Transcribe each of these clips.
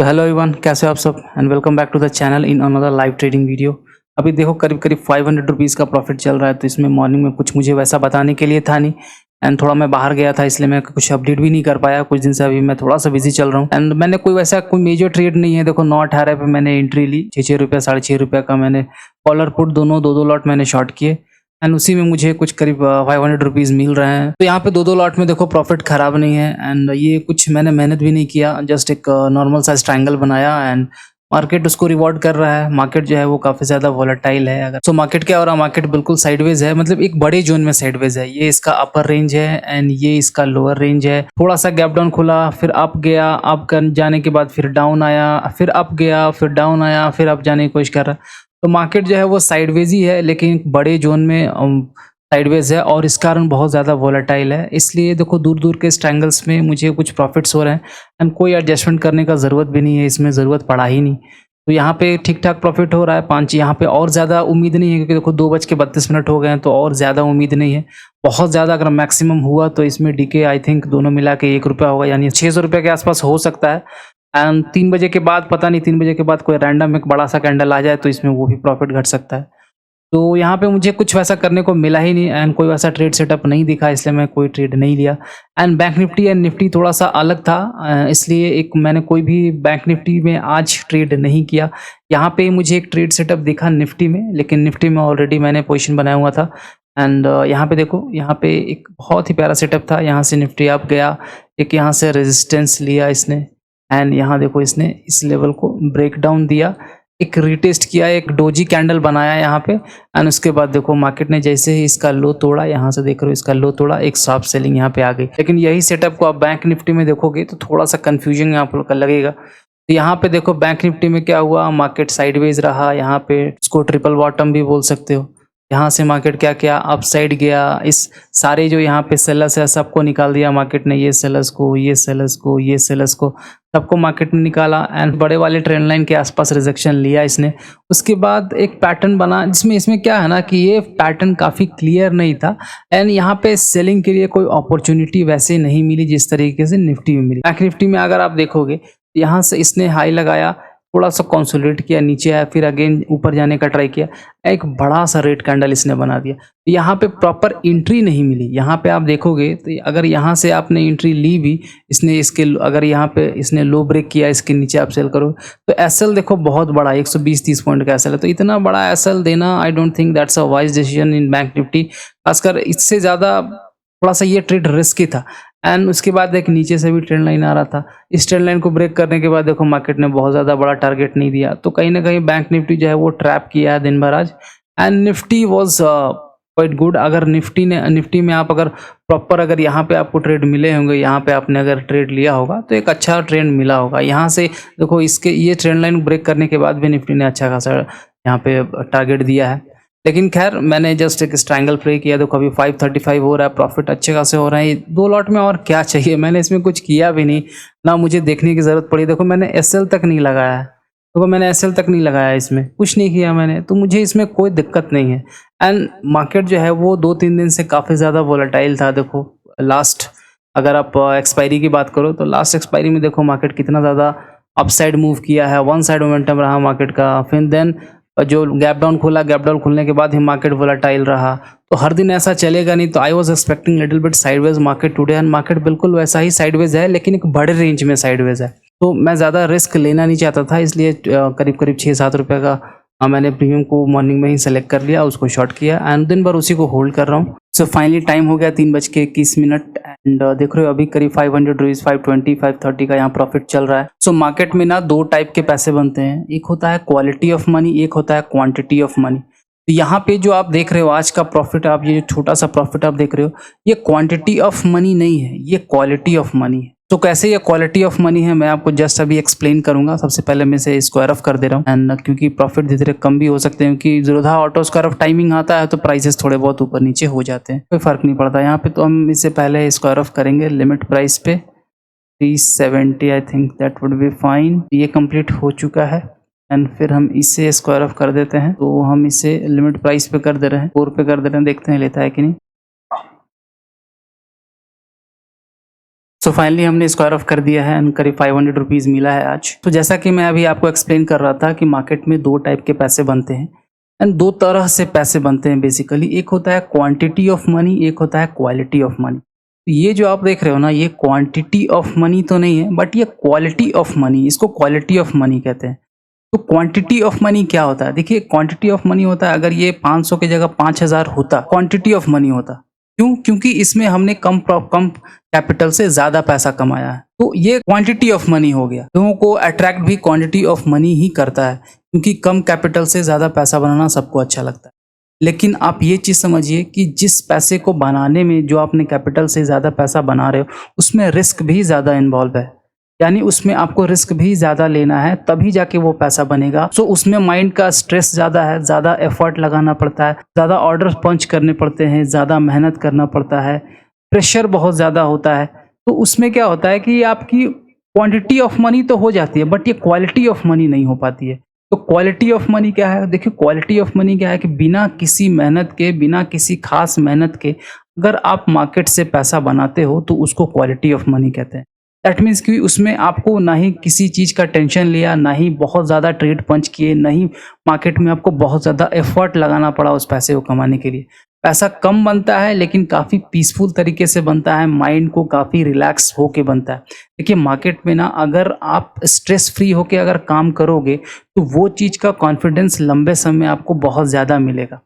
तो hello everyone, कैसे हो आप सब and welcome back to the channel in another live trading video. अभी देखो करीब करीब 500 रुपीज़ का प्रॉफिट चल रहा है। तो इसमें मॉर्निंग में कुछ मुझे वैसा बताने के लिए था नहीं एंड थोड़ा मैं बाहर गया था, इसलिए मैं कुछ अपडेट भी नहीं कर पाया कुछ दिन से। अभी मैं थोड़ा सा बिजी चल रहा हूँ एंड मैंने कोई वैसा कोई मेजर ट्रेड नहीं है। देखो 9:18 पे मैंने एंट्री ली, 6 रुपये 6.5 रुपये का मैंने कॉलर पुट दोनों दो लॉट मैंने शॉर्ट किए एंड उसी में मुझे कुछ करीब 500 रुपीज़ मिल रहे हैं। तो यहाँ पे दो लॉट में देखो प्रॉफिट खराब नहीं है एंड ये कुछ मैंने मेहनत भी नहीं किया, जस्ट एक नॉर्मल सा ट्रायंगल बनाया एंड मार्केट उसको रिवॉर्ड कर रहा है। मार्केट जो है वो काफ़ी ज़्यादा वॉलेटाइल है। अगर सो मार्केट क्या हो रहा है, मार्केट बिल्कुल साइडवेज है, मतलब एक बड़े जोन में साइडवेज है। ये इसका अपर रेंज है एंड ये इसका लोअर रेंज है। थोड़ा सा गैप डाउन खुला, फिर अप गया, अप कर जाने के बाद फिर डाउन आया, फिर अप गया, फिर डाउन आया, फिर अप जाने की कोशिश कर रहा है। तो मार्केट जो है वो साइडवेज ही है, लेकिन बड़े जोन में साइडवेज है और इस कारण बहुत ज़्यादा वॉलेटाइल है। इसलिए देखो दूर दूर के स्ट्रैंगल्स में मुझे कुछ प्रॉफिट्स हो रहे हैं एंड कोई एडजस्टमेंट करने का ज़रूरत भी नहीं है, इसमें ज़रूरत पड़ा ही नहीं। तो यहाँ पे ठीक ठाक प्रॉफिट हो रहा है 5। यहाँ पे और ज़्यादा उम्मीद नहीं है, क्योंकि देखो 2:32 हो गए हैं, तो और ज़्यादा उम्मीद नहीं है। बहुत ज़्यादा अगर मैक्सिमम हुआ तो इसमें डीके आई थिंक दोनों मिला के 1 रुपया होगा, यानी 600 रुपये के आसपास हो सकता है। एंड 3 बजे के बाद पता नहीं, 3 बजे के बाद कोई रैंडम एक बड़ा सा कैंडल आ जाए तो इसमें वो भी प्रॉफिट घट सकता है। तो यहाँ पे मुझे कुछ वैसा करने को मिला ही नहीं एंड कोई वैसा ट्रेड सेटअप नहीं दिखा, इसलिए मैं कोई ट्रेड नहीं लिया। And bank Nifty and Nifty थोड़ा सा अलग था, इसलिए एक मैंने कोई भी बैंक निफ्टी में आज ट्रेड नहीं किया। यहाँ पे मुझे एक ट्रेड सेटअप दिखा निफ्टी में, लेकिन निफ्टी में ऑलरेडी मैंने पोजीशन बनाया हुआ था। एंड यहाँ पे देखो, यहाँ पे एक बहुत ही प्यारा सेटअप था। यहाँ से निफ्टी अप गया, एक यहाँ से रेजिस्टेंस लिया इसने एंड यहाँ देखो इसने इस लेवल को ब्रेक डाउन दिया, एक रीटेस्ट किया, एक डोजी कैंडल बनाया यहाँ पे एंड उसके बाद देखो मार्केट ने जैसे ही इसका लो तोड़ा, यहाँ से देख रहे हो इसका लो तोड़ा, एक शॉर्ट सेलिंग यहाँ पे आ गई। लेकिन यही सेटअप को आप बैंक निफ्टी में देखोगे तो थोड़ा सा कंफ्यूजन यहाँ पर लगेगा। तो यहाँ पे देखो बैंक निफ्टी में क्या हुआ, मार्केट साइडवेज रहा, यहाँ पे इसको ट्रिपल बॉटम भी बोल सकते हो। यहाँ से मार्केट क्या किया, अपसाइड गया। इस सारे जो यहाँ पे सेलर्स है सबको निकाल दिया मार्केट ने, ये सेलर्स को, ये सेलर्स को, ये सेलर्स को, सबको मार्केट ने निकाला एंड बड़े वाले ट्रेंड लाइन के आसपास रिजेक्शन लिया इसने। उसके बाद एक पैटर्न बना, जिसमें इसमें क्या है ना कि ये पैटर्न काफ़ी क्लियर नहीं था एंड यहाँ पे सेलिंग के लिए कोई अपॉर्चुनिटी वैसे नहीं मिली जिस तरीके से निफ्टी में मिली। बैंक निफ्टी में अगर आप देखोगे, यहाँ से इसने हाई लगाया, थोड़ा सा कंसोलिडेट किया, नीचे आया, फिर अगेन ऊपर जाने का ट्राई किया, एक बड़ा सा रेड कैंडल इसने बना दिया। यहाँ पे प्रॉपर एंट्री नहीं मिली। यहाँ पे आप देखोगे तो अगर यहाँ से आपने एंट्री ली भी, इसने इसके अगर यहाँ पे इसने लो ब्रेक किया, इसके नीचे आप सेल करो तो एसएल देखो बहुत बड़ा 120-30 पॉइंट का एसएल है। तो इतना बड़ा एसएल देना, I don't think that's a wise decision in bank Nifty. खासकर इससे ज़्यादा थोड़ा सा ये ट्रेड रिस्की था। एंड उसके बाद एक नीचे से भी ट्रेंड लाइन आ रहा था, इस ट्रेंड लाइन को ब्रेक करने के बाद देखो मार्केट ने बहुत ज़्यादा बड़ा टारगेट नहीं दिया, तो कहीं ना कहीं बैंक निफ्टी जो है वो ट्रैप किया है दिन भर आज। And Nifty was quite good. अगर निफ्टी में आप अगर प्रॉपर अगर यहाँ पे आपको ट्रेड मिले होंगे, यहाँ पे आपने अगर ट्रेड लिया होगा तो एक अच्छा ट्रेंड मिला होगा। यहाँ से देखो इसके ये ट्रेंड लाइन ब्रेक करने के बाद भी निफ्टी ने अच्छा खासा यहाँ पे टारगेट दिया है। लेकिन खैर मैंने जस्ट एक ट्रायंगल प्ले किया, देखो अभी 535 हो रहा है, प्रॉफिट अच्छे खासे हो रहे हैं। दो लॉट में और क्या चाहिए, मैंने इसमें कुछ किया भी नहीं, ना मुझे देखने की ज़रूरत पड़ी। देखो मैंने एसएल तक नहीं लगाया है, देखो मैंने एसएल तक नहीं लगाया, इसमें कुछ नहीं किया मैंने, तो मुझे इसमें कोई दिक्कत नहीं है। एंड मार्केट जो है वो 2-3 दिन से काफ़ी ज़्यादा वोलेटाइल था। देखो लास्ट अगर आप एक्सपायरी की बात करो तो लास्ट एक्सपायरी में देखो मार्केट कितना ज़्यादा अपसाइड मूव किया है, वन साइड मोमेंटम रहा मार्केट का। फिर देन जो गैप डाउन खुला, गैप डाउन खुलने के बाद ही मार्केट वोलेटाइल रहा। तो हर दिन ऐसा चलेगा नहीं, तो I was expecting little bit sideways market today and market बिल्कुल वैसा ही साइडवेज है, लेकिन एक बड़े रेंज में साइडवेज है। तो मैं ज़्यादा रिस्क लेना नहीं चाहता था, इसलिए करीब करीब 6-7 रुपये का मैंने प्रीमियम को मॉर्निंग में ही सेलेक्ट कर लिया, उसको शॉर्ट किया एंड दिन भर उसी को होल्ड कर रहा हूँ। सो फाइनली टाइम हो गया 3:21 एंड देख रहे हो अभी करीब 500 रुपीज़ 520 530 का यहाँ प्रॉफिट चल रहा है। सो मार्केट में ना दो टाइप के पैसे बनते हैं, एक होता है क्वालिटी ऑफ मनी, एक होता है क्वांटिटी ऑफ मनी। तो यहाँ पे जो आप देख रहे हो आज का प्रॉफिट, आप ये छोटा सा प्रॉफिट आप देख रहे हो, ये क्वांटिटी ऑफ मनी नहीं है, ये क्वालिटी ऑफ मनी है। तो कैसे ये क्वालिटी ऑफ मनी है मैं आपको जस्ट अभी एक्सप्लेन करूंगा। सबसे पहले मैं इसे स्क्वायर ऑफ कर दे रहा हूँ एंड क्योंकि प्रॉफिट धीरे धीरे कम भी हो सकते हैं, क्योंकि Zerodha auto square of timing आता है तो प्राइसेस थोड़े बहुत ऊपर नीचे हो जाते हैं, कोई फर्क नहीं पड़ता यहाँ पे। तो हम इसे पहले स्क्वायर ऑफ करेंगे लिमिट प्राइस पे 370, I think that would be fine. ये कंप्लीट हो चुका है एंड फिर हम इसे स्क्वायर ऑफ कर देते हैं। तो हम इसे लिमिट प्राइस पे कर दे रहे हैं, 4 पे कर दे रहे हैं, देखते हैं लेता है कि नहीं। सो फाइनली हमने स्क्वायर ऑफ कर दिया है एंड करीब 500 रुपीज़ मिला है आज। तो जैसा कि मैं अभी आपको एक्सप्लेन कर रहा था कि मार्केट में दो टाइप के पैसे बनते हैं एंड दो तरह से पैसे बनते हैं बेसिकली। एक होता है क्वांटिटी ऑफ मनी, एक होता है क्वालिटी ऑफ मनी। तो ये जो आप देख रहे हो ना, ये क्वांटिटी ऑफ मनी तो नहीं है बट ये क्वालिटी ऑफ मनी, इसको क्वालिटी ऑफ मनी कहते हैं। तो क्वांटिटी ऑफ मनी क्या होता है? देखिए, क्वांटिटी ऑफ मनी होता है अगर ये 500 की जगह 5000 होता, क्वांटिटी ऑफ मनी होता। क्यों? क्योंकि इसमें हमने कम कैपिटल से ज्यादा पैसा कमाया है, तो ये क्वांटिटी ऑफ मनी हो गया। लोगों को अट्रैक्ट भी क्वांटिटी ऑफ मनी ही करता है, क्योंकि कम कैपिटल से ज्यादा पैसा बनाना सबको अच्छा लगता है। लेकिन आप ये चीज समझिए कि जिस पैसे को बनाने में, जो आपने कैपिटल से ज्यादा पैसा बना रहे हो, उसमें रिस्क भी ज्यादा इन्वॉल्व है। यानी उसमें आपको रिस्क भी ज़्यादा लेना है, तभी जाके वो पैसा बनेगा। सो उसमें माइंड का स्ट्रेस ज़्यादा है, ज़्यादा एफर्ट लगाना पड़ता है, ज़्यादा ऑर्डर पंच करने पड़ते हैं, ज़्यादा मेहनत करना पड़ता है, प्रेशर बहुत ज़्यादा होता है। तो उसमें क्या होता है कि आपकी क्वांटिटी ऑफ मनी तो हो जाती है बट ये क्वालिटी ऑफ मनी नहीं हो पाती है। तो क्वालिटी ऑफ मनी क्या है? देखिए, क्वालिटी ऑफ मनी क्या है कि बिना किसी मेहनत के, बिना किसी खास मेहनत के अगर आप मार्केट से पैसा बनाते हो तो उसको क्वालिटी ऑफ मनी कहते हैं। दैट मीन्स कि उसमें आपको ना ही किसी चीज़ का टेंशन लिया, ना ही बहुत ज़्यादा ट्रेड पंच किए, ना ही मार्केट में आपको बहुत ज़्यादा एफर्ट लगाना पड़ा उस पैसे को कमाने के लिए। पैसा कम बनता है लेकिन काफ़ी पीसफुल तरीके से बनता है, माइंड को काफ़ी रिलैक्स होके बनता है। देखिए, मार्केट में ना अगर आप स्ट्रेस फ्री होके अगर काम करोगे तो वो चीज़ का कॉन्फिडेंस लंबे समय में आपको बहुत ज़्यादा मिलेगा।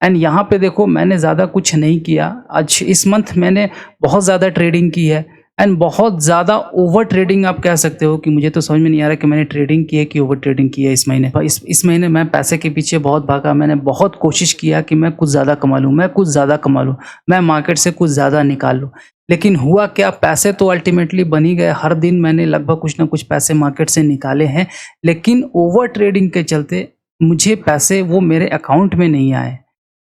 एंड यहाँ पे देखो, मैंने ज़्यादा कुछ नहीं किया। आज इस मंथ मैंने बहुत ज़्यादा ट्रेडिंग की है एंड बहुत ज़्यादा ओवर ट्रेडिंग आप कह सकते हो, कि मुझे तो समझ में नहीं आ रहा कि मैंने ट्रेडिंग की है कि ओवर ट्रेडिंग की है इस महीने। इस महीने मैं पैसे के पीछे बहुत भागा, मैंने बहुत कोशिश किया कि मैं कुछ ज़्यादा कमा लूँ, मैं कुछ ज़्यादा कमा लूँ, मैं मार्केट से कुछ ज़्यादा निकाल लूँ। लेकिन हुआ क्या, पैसे तो अल्टीमेटली बन ही गए। हर दिन मैंने लगभग कुछ ना कुछ पैसे मार्केट से निकाले हैं, लेकिन ओवर ट्रेडिंग के चलते मुझे पैसे वो मेरे अकाउंट में नहीं आए,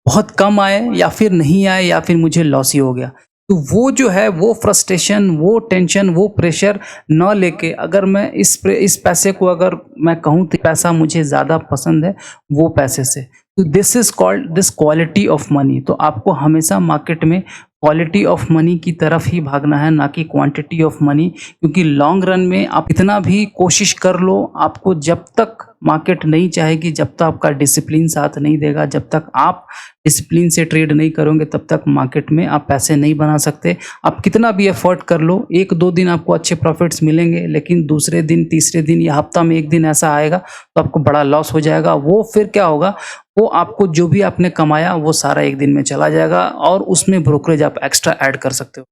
बहुत कम आए, या फिर नहीं आए, या फिर मुझे लॉस ही हो गया। तो वो जो है, वो फ्रस्ट्रेशन, वो टेंशन, वो प्रेशर न लेके अगर मैं इस पैसे को अगर मैं कहूँ तो पैसा मुझे ज़्यादा पसंद है वो पैसे से, तो this is called this quality of money. तो आपको हमेशा मार्केट में क्वालिटी ऑफ मनी की तरफ ही भागना है, ना कि क्वांटिटी ऑफ मनी। क्योंकि लॉन्ग रन में आप इतना भी कोशिश कर लो, आपको जब तक मार्केट नहीं चाहेगी, जब तक आपका डिसिप्लिन साथ नहीं देगा, जब तक आप डिसिप्लिन से ट्रेड नहीं करोगे, तब तक मार्केट में आप पैसे नहीं बना सकते। आप कितना भी एफर्ट कर लो, एक दो दिन आपको अच्छे प्रॉफिट्स मिलेंगे, लेकिन दूसरे दिन, तीसरे दिन या हफ्ता में एक दिन ऐसा आएगा तो आपको बड़ा लॉस हो जाएगा। वो फिर क्या होगा, वो आपको जो भी आपने कमाया वो सारा एक दिन में चला जाएगा और उसमें ब्रोकरेज आप एक्स्ट्रा ऐड कर सकते हो।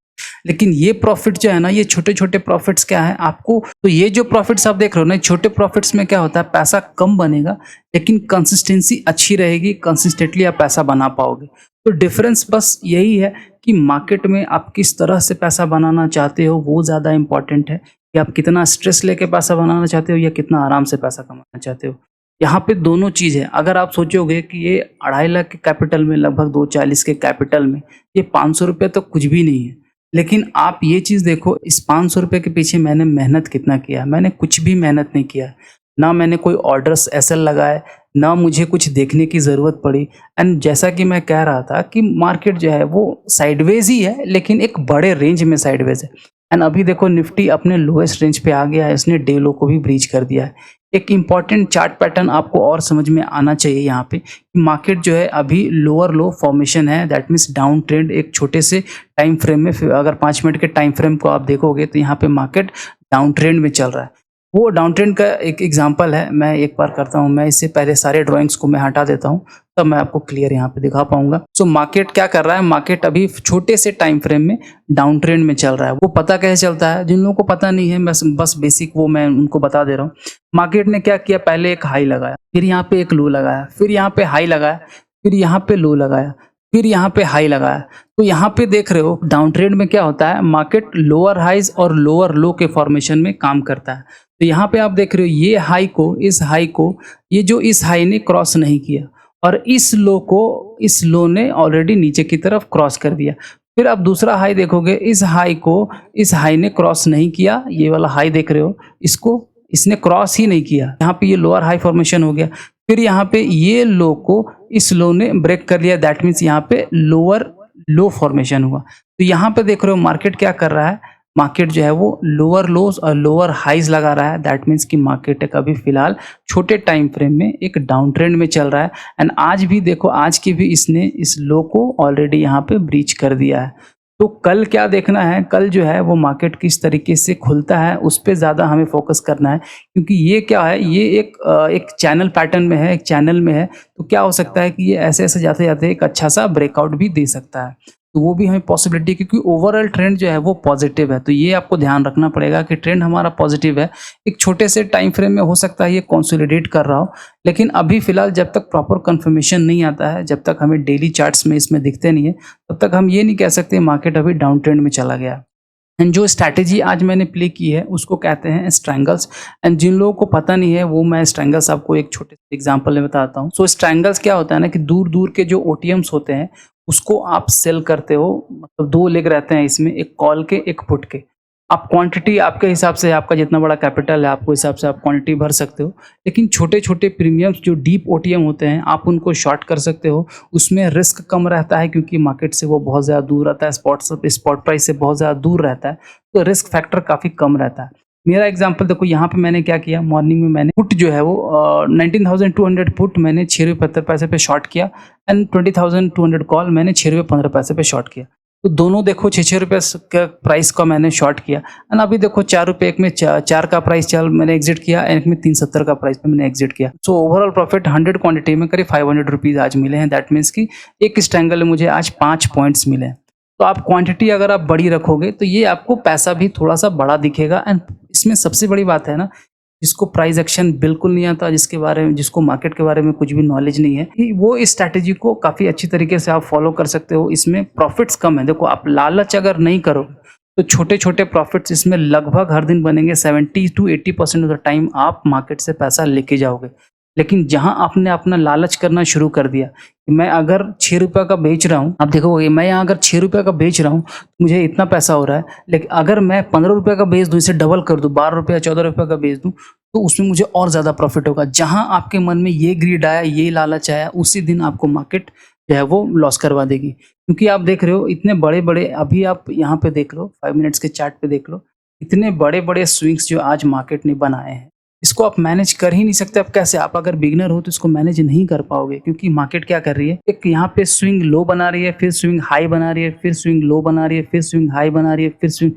लेकिन ये प्रॉफिट जो है ना, ये छोटे छोटे प्रॉफिट्स क्या है आपको, तो ये जो प्रॉफिट्स आप देख रहे हो ना, छोटे प्रॉफिट्स में क्या होता है, पैसा कम बनेगा लेकिन कंसिस्टेंसी अच्छी रहेगी, कंसिस्टेंटली आप पैसा बना पाओगे। तो डिफरेंस बस यही है कि मार्केट में आप किस तरह से पैसा बनाना चाहते हो वो ज़्यादा इंपॉर्टेंट है, कि आप कितना स्ट्रेस लेके पैसा बनाना चाहते हो या कितना आराम से पैसा कमाना चाहते हो। यहाँ पे दोनों चीज़ है। अगर आप सोचोगे कि ये 2.5 लाख के कैपिटल में, लगभग 240 के कैपिटल में ये 500 रुपये तो कुछ भी नहीं है, लेकिन आप ये चीज़ देखो, इस 500 रुपये के पीछे मैंने मेहनत कितना किया। मैंने कुछ भी मेहनत नहीं किया, ना मैंने कोई ऑर्डर्स ऐसे लगाए, ना मुझे कुछ देखने की ज़रूरत पड़ी। एंड जैसा कि मैं कह रहा था कि मार्केट जो है वो साइडवेज ही है, लेकिन एक बड़े रेंज में साइडवेज है। एंड अभी देखो, निफ्टी अपने लोएस्ट रेंज पे आ गया है, इसने डे लो को भी ब्रीच कर दिया है। एक इंपॉर्टेंट चार्ट पैटर्न आपको और समझ में आना चाहिए यहाँ पे, कि मार्केट जो है अभी लोअर लो फॉर्मेशन है, दैट मीन्स डाउन ट्रेंड। एक छोटे से टाइम फ्रेम में, अगर 5 मिनट के टाइम फ्रेम को आप देखोगे तो यहाँ पे मार्केट डाउन ट्रेंड में चल रहा है। वो डाउन ट्रेंड का एक एग्जांपल है, मैं एक बार करता हूँ, मैं इससे पहले सारे ड्राइंग्स को मैं हटा देता हूँ, तब मैं आपको क्लियर यहाँ पे दिखा पाऊंगा। सो मार्केट क्या कर रहा है, मार्केट अभी छोटे से टाइम फ्रेम में डाउन ट्रेंड में चल रहा है। वो पता कैसे चलता है, जिन लोगों को पता नहीं है, बस बेसिक वो मैं उनको बता दे रहा हूँ। मार्केट ने क्या किया, पहले एक हाई लगाया, फिर यहाँ पे एक लो लगाया, फिर यहाँ पे हाई लगाया, फिर यहाँ पे लो लगाया, फिर यहाँ पे हाई लगाया। तो यहाँ पे देख रहे हो, डाउन ट्रेंड में क्या होता है, मार्केट लोअर हाइज और लोअर लो के फॉर्मेशन में काम करता है। तो यहाँ पे आप देख रहे हो, ये हाई को, इस हाई को, ये जो इस हाई ने क्रॉस नहीं किया, और इस लो को, इस लो ने ऑलरेडी नीचे की तरफ क्रॉस कर दिया। फिर आप दूसरा हाई देखोगे, इस हाई को इस हाई ने क्रॉस नहीं किया, ये वाला हाई देख रहे हो, इसको इसने क्रॉस ही नहीं किया, यहाँ पे ये लोअर हाई फॉर्मेशन हो गया। फिर यहाँ पे ये लो को इस लो ने ब्रेक कर लिया, दैट मीन्स यहाँ पे लोअर लो फॉर्मेशन हुआ। तो यहाँ पे देख रहे हो मार्केट क्या कर रहा है, मार्केट जो है वो लोअर लोज और लोअर हाइज लगा रहा है। दैट मीन्स कि मार्केट एक अभी फिलहाल छोटे टाइम फ्रेम में एक डाउन ट्रेंड में चल रहा है। एंड आज भी देखो, आज की भी इसने इस लो को ऑलरेडी यहाँ पे ब्रीच कर दिया है। तो कल क्या देखना है, कल जो है वो मार्केट किस तरीके से खुलता है उस पर ज़्यादा हमें फोकस करना है, क्योंकि ये क्या है, ये एक चैनल पैटर्न में है, एक चैनल में है। तो क्या हो सकता है कि ये ऐसे ऐसे जाते जाते एक अच्छा सा ब्रेकआउट भी दे सकता है। तो वो भी हमें पॉसिबिलिटी, क्योंकि ओवरऑल ट्रेंड जो है वो पॉजिटिव है। तो ये आपको ध्यान रखना पड़ेगा कि ट्रेंड हमारा पॉजिटिव है। एक छोटे से टाइम फ्रेम में हो सकता है ये कंसोलिडेट कर रहा हो, लेकिन अभी फिलहाल जब तक प्रॉपर कंफर्मेशन नहीं आता है, जब तक हमें डेली चार्ट्स में इसमें दिखते नहीं है, तब तक हम ये नहीं कह सकते मार्केट अभी डाउन ट्रेंड में चला गया। एंड जो स्ट्रैटेजी आज मैंने प्ले की है उसको कहते हैं स्ट्रैंगल्स। एंड जिन लोगों को पता नहीं है वो मैं स्ट्रैंगल्स आपको एक छोटे से एग्जांपल में बताता हूँ। सो स्ट्रैंगल्स क्या होता है ना, कि दूर दूर के जो ओटीएम्स होते हैं उसको आप सेल करते हो। मतलब दो लेग रहते हैं इसमें, एक कॉल के एक पुट के। आप क्वांटिटी आपके हिसाब से, आपका जितना बड़ा कैपिटल है आपको हिसाब से आप क्वांटिटी भर सकते हो, लेकिन छोटे छोटे प्रीमियम्स जो डीप ओटीएम होते हैं आप उनको शॉर्ट कर सकते हो। उसमें रिस्क कम रहता है क्योंकि मार्केट से वो बहुत ज़्यादा दूर रहता है, स्पॉट प्राइस से बहुत ज़्यादा दूर रहता है, तो रिस्क फैक्टर काफ़ी कम रहता है। मेरा एग्जांपल देखो, यहाँ पे मैंने क्या किया, मॉर्निंग में मैंने पुट जो है वो 19,200 पुट मैंने 6 रुपये 75 पैसे पे शॉर्ट किया। एंड 20,200 कॉल मैंने 6 रुपये 15 पैसे पे शॉर्ट किया। तो दोनों देखो 6 रुपये का प्राइस का मैंने शॉर्ट किया। एंड अभी देखो 4 रुपये, एक में 4 का प्राइस चल मैंने एग्जिट किया, एक में 370 का प्राइस पे मैंने एग्जिट किया। सो ओवरऑल प्रॉफिट 100 क्वांटिटी में करीब 500 रुपीज़ आज मिले हैं। दैट मीन्स कि एक स्ट्रैंगल में मुझे आज 5 पॉइंट्स मिले हैं। तो आप क्वांटिटी अगर आप बड़ी रखोगे तो ये आपको पैसा भी थोड़ा सा बड़ा दिखेगा। एंड इसमें सबसे बड़ी बात है ना, जिसको प्राइस एक्शन बिल्कुल नहीं आता, जिसके बारे में, जिसको मार्केट के बारे में कुछ भी नॉलेज नहीं है, कि वो इस स्ट्रैटेजी को काफ़ी अच्छी तरीके से आप फॉलो कर सकते हो। इसमें प्रॉफिट्स कम है। देखो, आप लालच अगर नहीं करो तो छोटे छोटे प्रॉफिट्स इसमें लगभग हर दिन बनेंगे। 70 to 80% ऑफ द टाइम आप मार्केट से पैसा लेके जाओगे। लेकिन जहां आपने अपना लालच करना शुरू कर दिया कि मैं अगर 6 रुपये का बेच रहा हूँ, आप देखो मैं यहाँ अगर 6 रुपये का बेच रहा हूँ मुझे इतना पैसा हो रहा है, लेकिन अगर मैं 15 रुपये का बेच दूँ, इसे डबल कर दूँ, 12 रुपये 14 रुपये का बेच दूँ, तो उसमें मुझे और ज़्यादा प्रॉफिट होगा। जहां आपके मन में ये ग्रीड आया, ये लालच आया, उसी दिन आपको मार्केट जो है वो लॉस करवा देगी। क्योंकि आप देख रहे हो इतने बड़े बड़े, अभी आप यहाँ पे देख लो 5 मिनट्स के चार्ट पे देख लो, इतने बड़े बड़े स्विंग्स जो आज मार्केट ने बनाए हैं, इसको आप मैनेज कर ही नहीं सकते। आप कैसे, आप अगर बिगनर हो तो इसको मैनेज नहीं कर पाओगे, क्योंकि मार्केट क्या कर रही है, एक यहाँ पे स्विंग लो बना रही है, फिर स्विंग हाई बना रही है, फिर स्विंग लो बना रही है, फिर स्विंग हाई बना रही है, फिर स्विंग।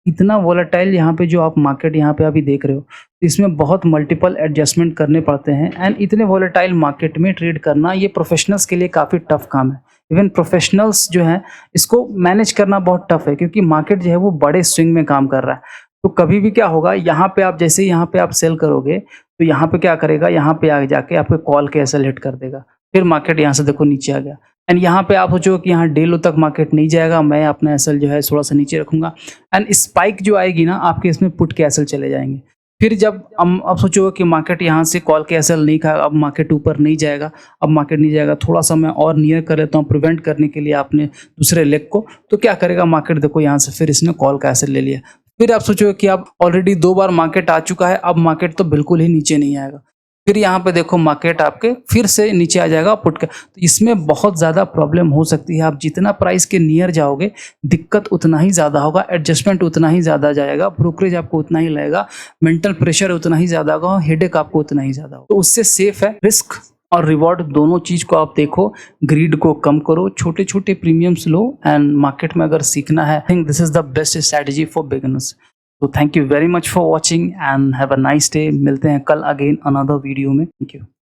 इतना वोलेटाइल यहाँ पे जो आप मार्केट यहाँ पे अभी देख रहे हो, इसमें बहुत मल्टीपल एडजस्टमेंट करने पड़ते हैं। एंड इतने वोलेटाइल मार्केट में ट्रेड करना ये प्रोफेशनल्स के लिए काफ़ी टफ काम है। इवन प्रोफेशनल्स जो है इसको मैनेज करना बहुत टफ है, क्योंकि मार्केट जो है वो बड़े स्विंग में काम कर रहा है। तो कभी भी क्या होगा, यहाँ पे आप जैसे यहाँ पे आप सेल करोगे तो यहाँ पे क्या करेगा, यहाँ पे आगे जाके आपके कॉल के एसएल हिट कर देगा। फिर मार्केट यहाँ से देखो नीचे आ गया। एंड यहाँ पे आप सोचो कि यहाँ डे लो तक मार्केट नहीं जाएगा, मैं अपना एसएल जो है थोड़ा सा नीचे रखूंगा। एंड स्पाइक जो आएगी ना, आपके इसमें पुट के एसएल चले जाएंगे। फिर जब अब सोचो कि मार्केट यहाँ से कॉल के एसएल नहीं खाएगा, अब मार्केट ऊपर नहीं जाएगा, अब मार्केट नहीं जाएगा, थोड़ा सा मैं और नियर कर लेता हूँ प्रिवेंट करने के लिए आपने दूसरे लेग को, तो क्या करेगा मार्केट, देखो यहाँ से फिर इसने कॉल का एसएल ले लिया। फिर आप सोचो कि अब ऑलरेडी 2 बार मार्केट आ चुका है, अब मार्केट तो बिल्कुल ही नीचे नहीं आएगा। फिर यहाँ पे देखो मार्केट आपके फिर से नीचे आ जाएगा पुट के। तो इसमें बहुत ज़्यादा प्रॉब्लम हो सकती है। आप जितना प्राइस के नियर जाओगे दिक्कत उतना ही ज़्यादा होगा, एडजस्टमेंट उतना ही ज़्यादा जाएगा, ब्रोकरेज आपको उतना ही लगेगा, मेंटल प्रेशर उतना ही ज़्यादा होगा, हेडेक आपको उतना ही ज़्यादा होगा। तो उससे सेफ है रिस्क और रिवॉर्ड दोनों चीज़ को आप देखो, ग्रीड को कम करो, छोटे छोटे प्रीमियम्स लो। एंड मार्केट में अगर सीखना है, I think this is the best strategy for beginners. तो thank you very much for watching and have a nice day. मिलते हैं कल अगेन अनदर वीडियो में। Thank you.